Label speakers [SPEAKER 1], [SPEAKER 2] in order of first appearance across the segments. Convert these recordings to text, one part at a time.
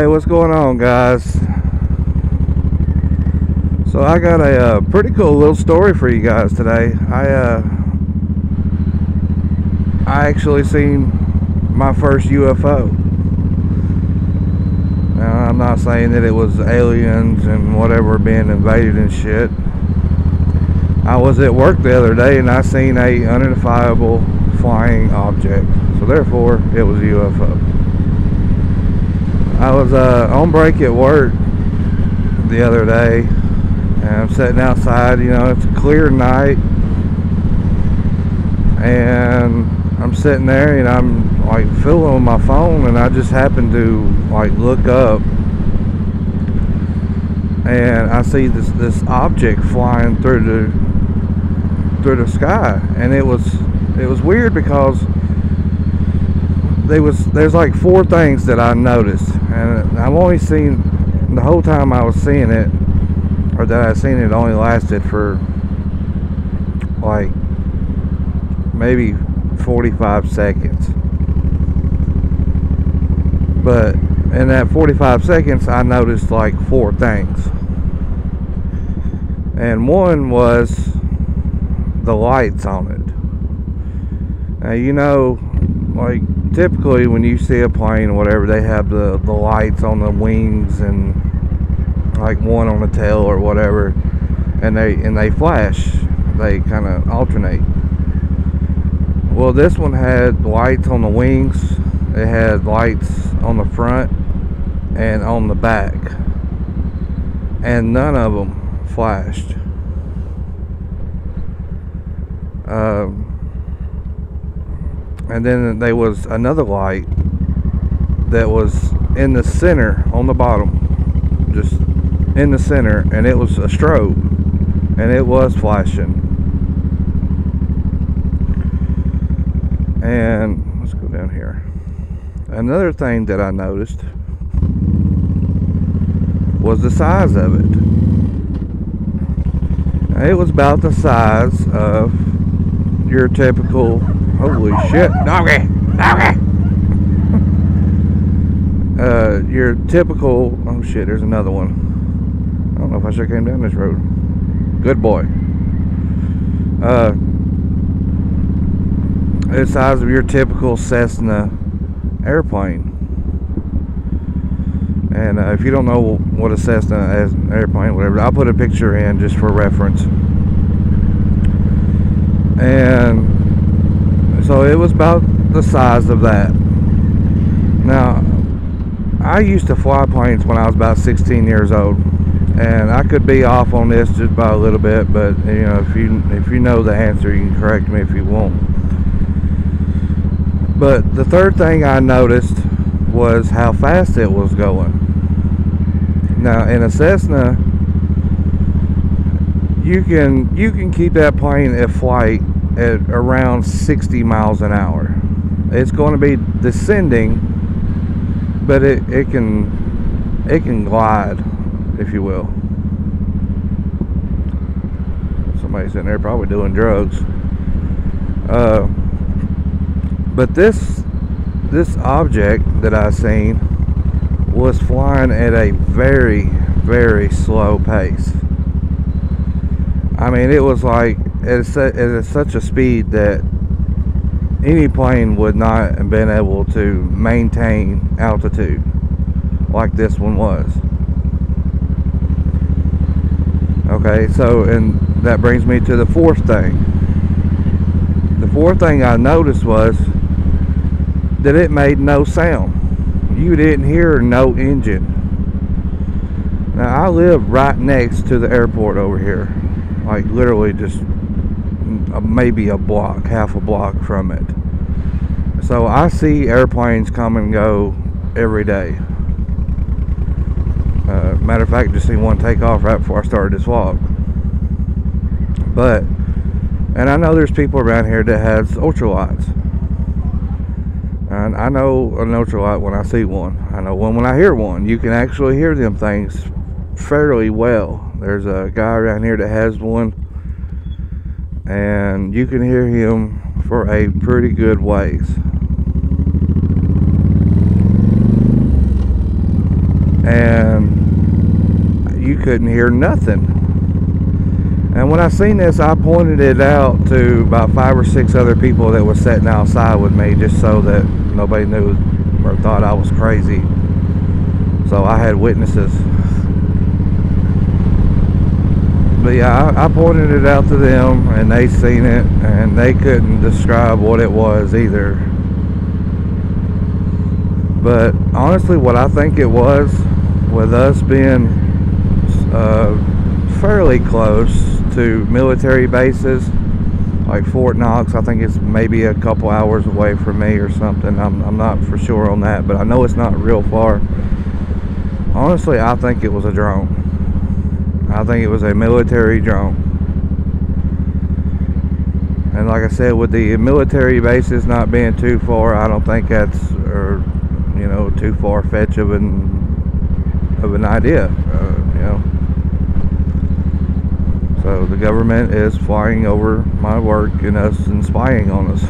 [SPEAKER 1] Hey, what's going on, guys? So I got a pretty cool little story for you guys today. I actually seen my first UFO. Now, I'm not saying that it was aliens and whatever being invaded and shit. I was at work the other day and I seen a unidentifiable flying object. So therefore, it was a UFO. I was on break at work the other day, and I'm sitting outside. You know, it's a clear night, and I'm sitting there, and I'm like fiddling with my phone, and I just happened to like look up, and I see this object flying through the sky, and it was weird because there's like four things that I noticed, and I've only seen, the whole time I was seeing it, or that I seen it, only lasted for like maybe 45 seconds. But in that 45 seconds I noticed like four things, and one was the lights on it. Now, you know, like typically when you see a plane or whatever, they have the lights on the wings and like one on the tail or whatever, and they flash, they kind of alternate. Well, this one had lights on the wings, it had lights on the front and on the back, and none of them flashed. And then there was another light that was in the center, on the bottom, just in the center, and it was a strobe, and it was flashing. And let's go down here. Another thing that I noticed was the size of it. It was about the size of your typical, holy shit, doggy, your typical, oh shit, there's another one. I don't know if I should have came down this road. Good boy. The size of your typical Cessna airplane. And if you don't know what a Cessna is, airplane, whatever, I'll put a picture in just for reference. And so it was about the size of that. Now, I used to fly planes when I was about 16 years old, and I could be off on this just by a little bit, but you know, if you know the answer, you can correct me if you want. But the third thing I noticed was how fast it was going. Now, in a Cessna, you can keep that plane at flight at around 60 miles an hour. It's going to be descending, but it can glide, if you will. Somebody's sitting there probably doing drugs. But this object that I seen was flying at a very, very slow pace. I mean, it was like at such a speed that any plane would not have been able to maintain altitude like this one was. Okay, so, and that brings me to the fourth thing. The fourth thing I noticed was that it made no sound. You didn't hear no engine. Now, I live right next to the airport over here, like literally just maybe a block, half a block from it. So I see airplanes come and go every day. Matter of fact, just seen one take off right before I started this vlog. But, and I know there's people around here that has ultralights. And I know an ultralight when I see one. I know one when I hear one. You can actually hear them things fairly well. There's a guy around here that has one, and you can hear him for a pretty good ways. and you couldn't hear nothing. And when I seen this, I pointed it out to about 5 or 6 other people that was sitting outside with me, just so that nobody knew or thought I was crazy. So I had witnesses. But yeah, I pointed it out to them, and they seen it, and they couldn't describe what it was either. But honestly, what I think it was, with us being fairly close to military bases, like Fort Knox, I think it's maybe a couple hours away from me or something. I'm not for sure on that, but I know it's not real far. Honestly, I think it was a drone. I think it was a military drone. And like I said, with the military bases not being too far, I don't think that's, you know, too far-fetched of an idea, you know. So the government is flying over my work and us and spying on us.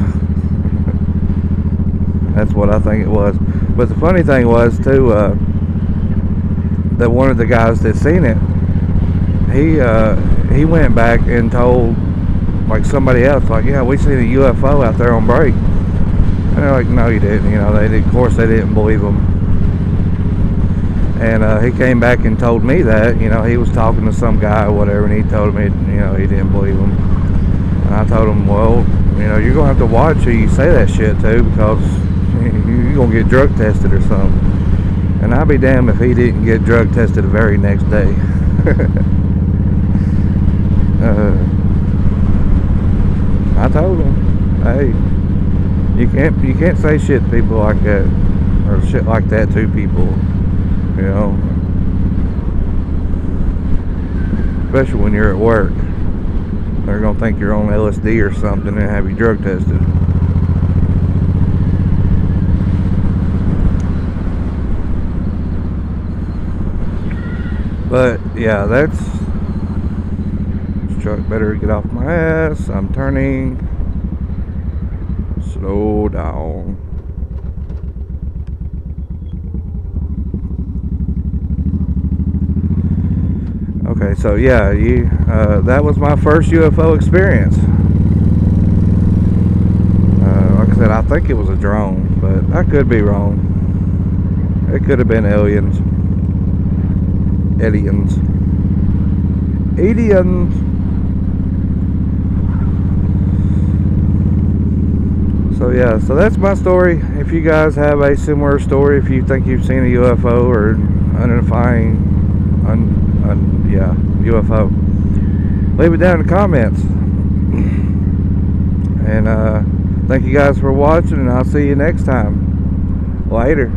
[SPEAKER 1] That's what I think it was. But the funny thing was too, that one of the guys that seen it, he went back and told like somebody else, like, yeah, we seen a UFO out there on break. And they're like, no, you didn't. You know, of course they didn't believe him. And he came back and told me that, you know, he was talking to some guy or whatever, and he told me, you know, he didn't believe him. And I told him, well, you know, you're going to have to watch who you say that shit to, because you're going to get drug tested or something. And I'd be damned if he didn't get drug tested the very next day. I told him, hey, you can't say shit to people like that, or shit like that to people, you know, especially when you're at work. They're gonna think you're on LSD or something and have you drug tested. But yeah, that's, this truck better get off my ass. I'm turning. Slow down. Okay, so yeah, that was my first UFO experience. Like I said, I think it was a drone, but I could be wrong. It could have been aliens. Aliens. So yeah, so that's my story. If you guys have a similar story, if you think you've seen a UFO or identifying UFO, leave it down in the comments. And thank you guys for watching, and I'll see you next time. Later.